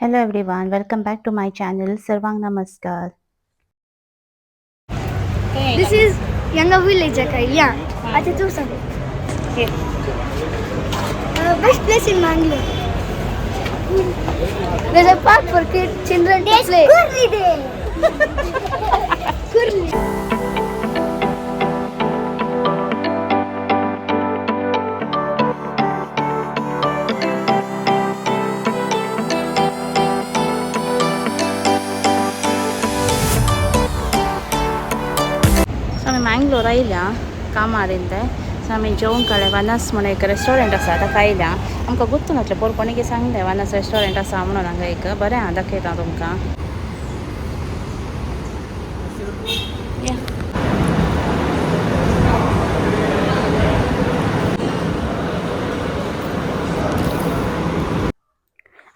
Hello everyone, welcome back to my channel. Sarvang Namaskar. This is Younger Village, yeah. Acha tu sab. Best place in Mangalore. There's a park for kids, children to play. Kurli Day. Kurli. So आम्ही मँगलोर आयल्या कामार इल्ले so आमी जेवंक काडलें वनस म्हणून एक restaurant आसा ताका आयल्या आमकां गुर्तू नासलें पोर कोणीक सांगलें वनस रेस्टॉरंट आसा म्हणून हांगा एक बरें आहा दाखयता तुमकां या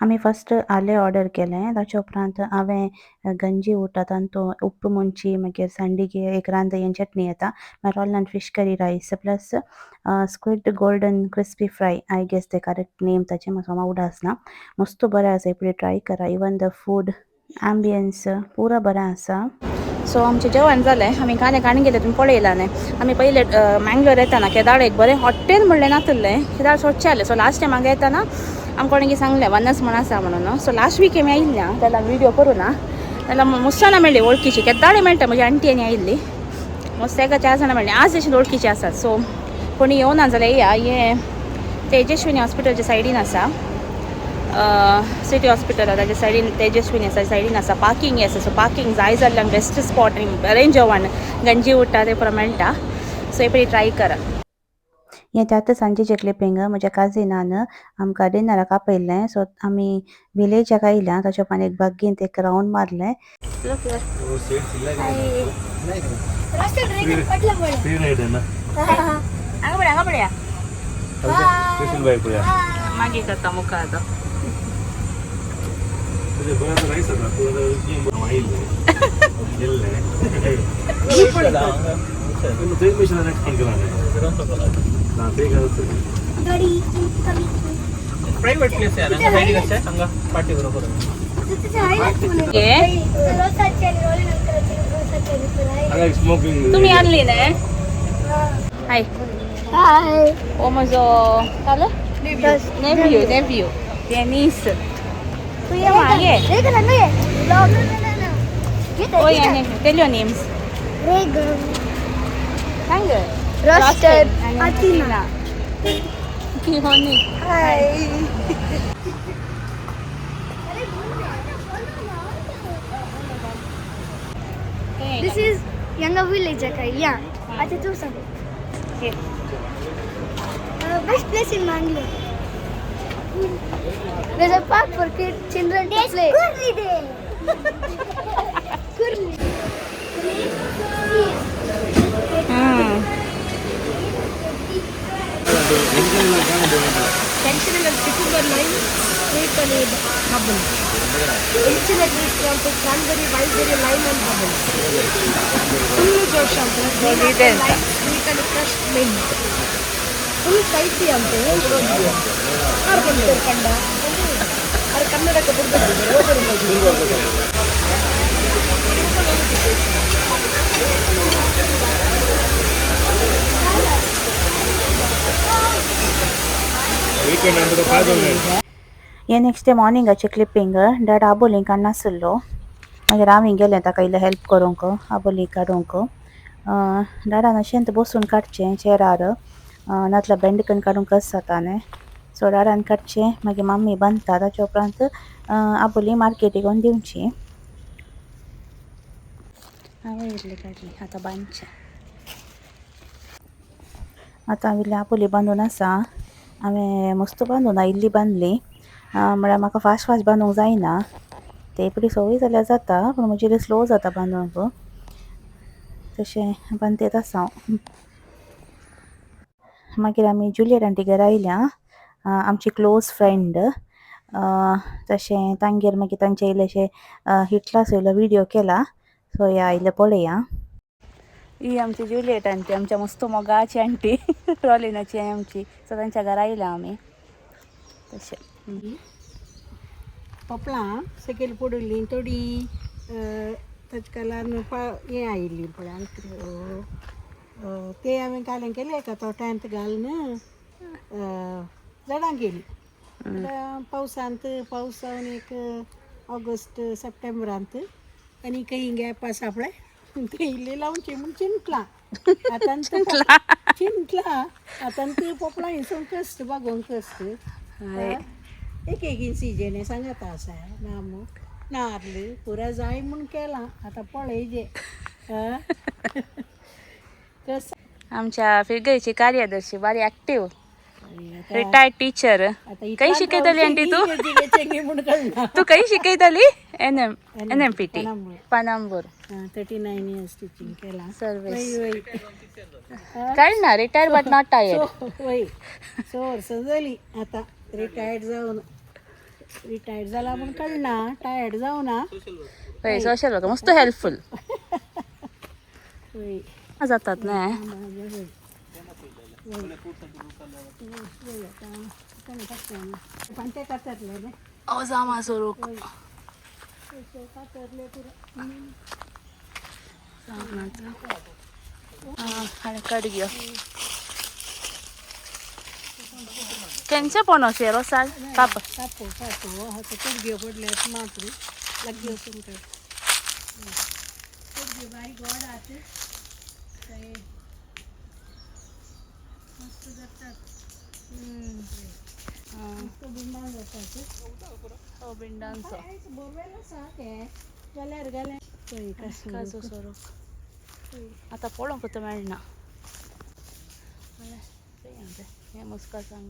आमी फस्ट आलें ऑर्डर केलें ताचे उपरांत हांवें गंजी उरता तातूंत उप्प मुंची मागीर सांडगे एक रांदयेन चटणी येता मागीर all fish curry rice plus squid golden crispy fry I guess ते करेक्ट नेम ताचें म्हाका मावड आसना मस्त बरें आसा इपडी ट्राय करा इवन द फूड एम्बियन्स पुरा बरें आसा सो आमचें जेवण जालें आमी कांदे काडून गेले तुमी पळयलां न्ही आमी पयले मँगलोर येताना केदार एक बरें हॉटेल म्हणलें नासलें केदार सोडचें जालें सो लास्ट टायम हांगा येताना आमकां कोणीक सांगलें वनस म्हण आसा म्हणून सो लास्ट वीक आमी आयिल्ल्या त्याला व्हिडिओ करूं ना त्याला मुस्ताना मेळ्ळी वळखीची केदाडे मेळटा म्हजी आंटी आनी आयिल्ली मस्त एका 4 जाणां मेळ्ळी आज अशी वळखीची आसात सो कोणी येवना जाल्यार येया हे तेजस्विनी हॉस्पिटलच्या सायडीन आसा सिटी हॉस्पिटल ताच्या सायडीन तेजस्विनी आसा सायडीन आसा पार्किंग आसा सो पार्किंग जाय जाल्ल्याक बेस्ट स्पॉट आनी बरें जेवण गंजी उरता ते पुरो मेळटा सो एपडी ट्राय करा हें त्यात सांजेचें क्लिपींग म्हज्या काजिनान आमकां डिनराक आपयल्लें सो आमी विलेजाक आयल्या ताच्या उपरांत एक बागेंत एक रावंड मारलें हांगा पळया मागीर करता मुखार प्राइवेट प्लेस आहे ना साइड कसं सांगा पार्टी बरोबर तुम्ही आणली ना हाय Hi. ओ म्हजो कालो नेव्ह्यू टेनिस तू ये मागे ओ या नेव्ह्यू टेल युअर नेम्स सांग Roster. Athena. किहोनी Hi. This is Younger Village, yeah. Acha tu sab. Best place in Mangalore. There's a park for kids, children to play. Kurli Day. Kurli. Functional cucumber lime, sweet and bubble. Infinitely shampoo, cranberry, wild lime and bubble. Full joy shampoo, sweet and crushed mint. Full spicy ante. Carbon kanda. Ar kannada ke हे next day मॉर्निंगाचे clipping dad आबोलीं काडून नासलो मागीर हांवें गेलें ताका इल्लें help करूंक आबोलीं काडूंक डॅडान अशेंत बसून काडचें चेरार नातल्यार बेंडकन काडूंक कस जाता न्ही सो डॅडान काडचें मागीर मम्मी बांदता ताच्या उपरांत आबोलीं मार्केटीक व्हरून दिवची हांवें इल्ली काडली आतां बांदचें आतां हांवें आबोलीं बांदून आसा हांवें मस्त बांदून इल्ली बांदली म्हळ्यार म्हाका फास्ट बांदूंक जायना ते एपडी सवय जाल्यार जाता पूण म्हजी इल्ली स्लो जाता बांदूंक तशें बांदीत आसा हांव मागीर आमी जुलियट आंटीगेर आयल्या आमची क्लोज फ्रेंड तशें तांगेर मागीर तांचे इल्लेशे हिटलास वयलो विडियो केला सो या इल्लें पळया ही आमची जुलियट आंटी आमच्या मस्त मोगाची आंटी रॉलिनाची आमची सो तांच्या घरा आयल्या आमी तशें पपळां सकयल पडली थोडी ताजे कालान हें आयिल्लीं पळय ते हांवें कालें केलें एका तोट्यांत घालून झाडां गेलीं पावसांत पावस जावन एक ऑगस्ट सप्टेंबरांत आनी काही गॅप आसा पळय ते इल्ले लावचे म्हूण चिंतलां आतां चिंतलां आतां ते पोपळां हिसोन कस्ट बागोवंक कस्ट एक एक सिजन सांगात आसा नामो नारळ पुरा जाय म्हूण केलां आतां पळय कस आमच्या फिरगयची कार्यदर्शी बारी ॲक्टिव्ह रिटायर्ड टीचर काही शिकयतली आंटी तू तू काही शिकयतली NMPT पानांबूर 39 years टीचिंग केलां सर्विस काडना रिटायर बट नॉट टायर्ड वय 6 वर्सां जालीं आतां रिटायर्ड जाला म्हूण काडना टायर्ड जावना हय सोशल वर्क मस्त हेल्पफूल वय जातात न्हय पण ते कातरले न्ही जामा सोरूक कड़गियो केंचे पोनोसे रोसाल काप कापो आतां कुडग्यो पडल्यात मात्र लागयो वचून काड कुडग्यो बारीक गोड आहात मस्त जातात मस्त बिंडान जातात बिंडांचो बोरवेल आसा ते जाल्यार घालें काजू सोरूक आतां पळोवंक तो मेळना हें मुस्का सांग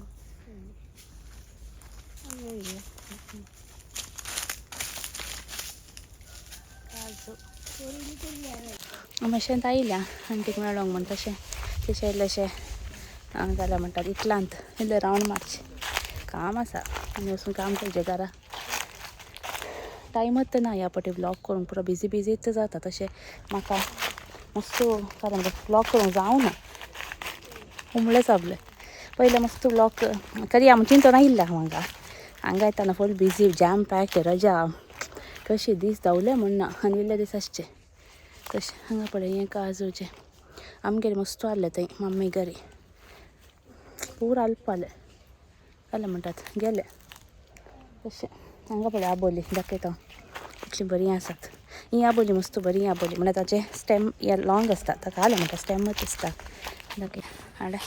काजू मातशें आयल्या आंटीक मेळोंक म्हण तशें तशें इल्लेशें जाल्यार म्हणटात इतलांत इल्लें रावंड मारचें काम आसा आनी वचून काम करचें घरा टायमच ना ह्या पटी ब्लॉग करून पुरो बिजीच जाता तशें म्हाका मस्त कारण ब्लॉग करूंक जावना उमळे सगळे पयलें मस्त ब्लॉग करया म्हूण चिंतून आयिल्लें हांगा हांगा येताना फूल बिजी जॅम पॅक रजा कशें दीस धांवले म्हणना आनी इल्ले दीस आसचे तशें हांगा पळय हें काजूचें आमगेर मस्त आहले थंय मम्मी घरी पूर आलपाले जालें म्हणटात गेले तशें हांगा पळय आबोली दाखयता इतली बरीं आसात ही आबोली मस्त बरी आबोली म्हणल्यार ताचे स्टेम हे लॉंग आसता ताका जालें म्हणटा स्टेमच दिसता दाखय हाडे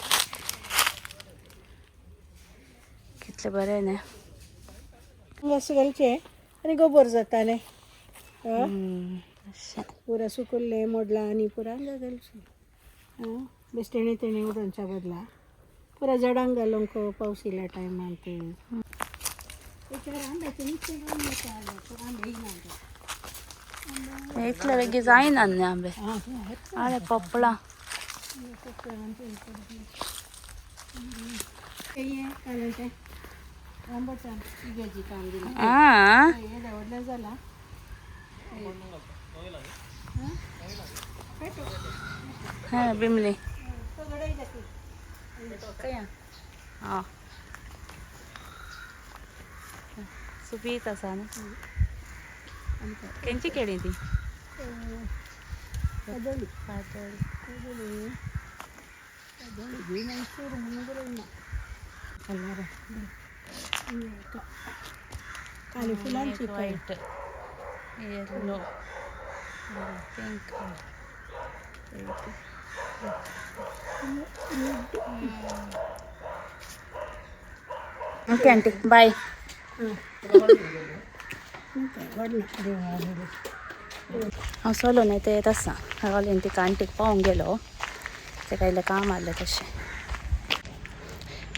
कितले बरें न्ही असं घालचे आनी गोबर जातालें अशें पुरा सुकल्ले मोडला आनी पुरा हांगा घालचे बेश्टेणे तेणे उडोवच्या बदला पुरा झाडांक घालूंक पावस येयल्या टायमार इतले बेगी जायना न्ही आंबे आरे पोपळां इगेजी काम दिलें हे दवरलें जाला बिमली आं सुबीत आसा न्ही केंची केळीं ती कदळी पातळ कदळी कदळी मैसूर म्हणून बरयना कलर काली फुलांची white yellow pink okay aunty bye हांव चलो न्ही ते येत आसा रावलें तिका आंटीक पावोंक गेलो तेका इल्लें काम आहलें तशें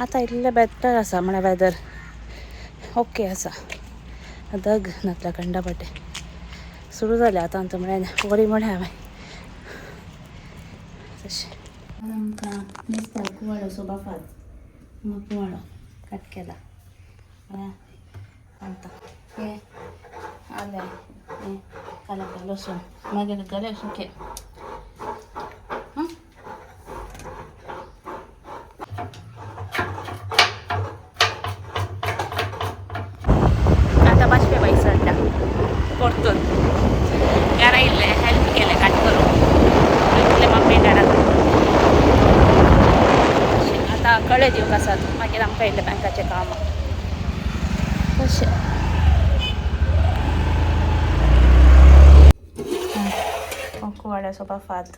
आतां इल्लें बेटर आसा म्हळ्यार वेदर ओके आसा दग नातल्या कंडापाटे सुरू जालें आतां म्हळ्यार बरी म्हळ्यार हांवें तशें आमकां दिसता कुवाळो सो बाफात मग कुवाळो कट केला आतां हें आलें हें कालका लसूण मागीर घालें सुकें आता 5 कुवाड्याचो बफात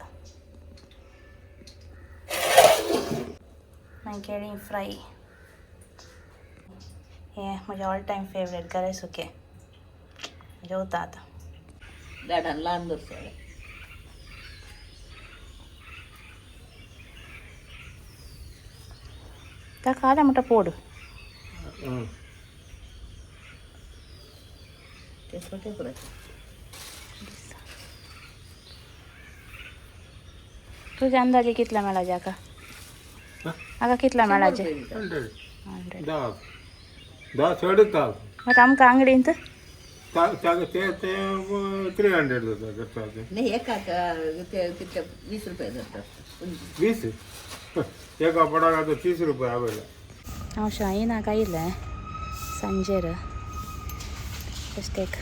मागीर केळीं फ्राय हे म्हजे ऑल टायम फेवरेट गरे सुके जेवता आतां गाडान ल्हान दरसोळे ताका खाल्या म्हणटा पोड ते छोटे पुराचे तुझ्या अंदाजे कितला मेळाचे आका आका कितला मेळाचे 100 10 साडे 10 मागीर आमकां अंगडींत ते 300 जाता नाही एका ते कितले 20 रुपये जातात 20 एका पडाक आतां 30 रुपया आवयला हांव शायेनाक आयलें सांजेर जस्ट एक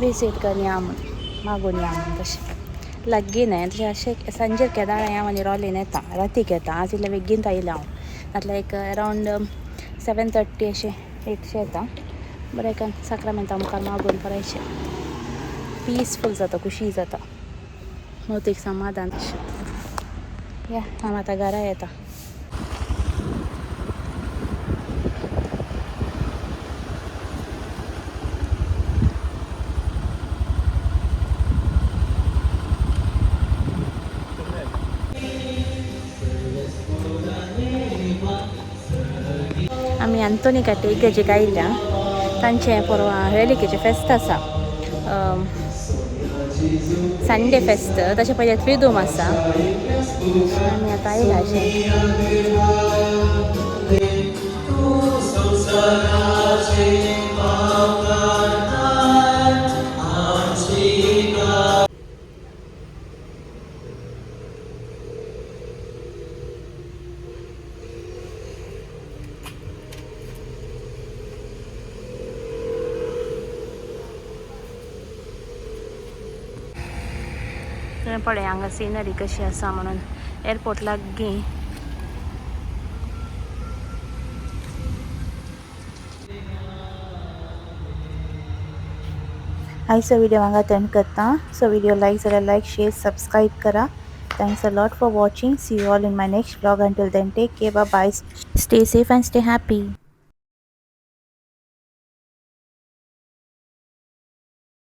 विजीट करून या म्हूण मागून या म्हूण तशें लागीं न्हय तशें अशें सांजेर केदार या आनी रोलेन येता रातीक येता आज इल्लें बेगीन आयलें हांव नातल्यार एक अरावंड 7:30 अशें 8 येता बरें काय साक्रामेंता मुखार मागून बरेंशें पीसफूल जाता खुशी जाता मौतीक समाधान तशें या हांव आतां घरा येता आमी आंतोनी इगर्जेक आयिल्ल्या तांचें परवां वेलिकेचें फेस्त आसा संडे फेस्त तशें पयलें त्रिदूम आसा आमी आतां आयला अशें पळय हांगा सिनरी कशी आसा म्हणून एअरपोर्ट लागीं आयचो व्हिडिओ हांगा एंड करता सो व्हिडिओ लायक जाल्यार लायक शेअर सबस्क्राईब करा thanks a lot for watching see you all in my next vlog until then take care bye bye stay safe and stay happy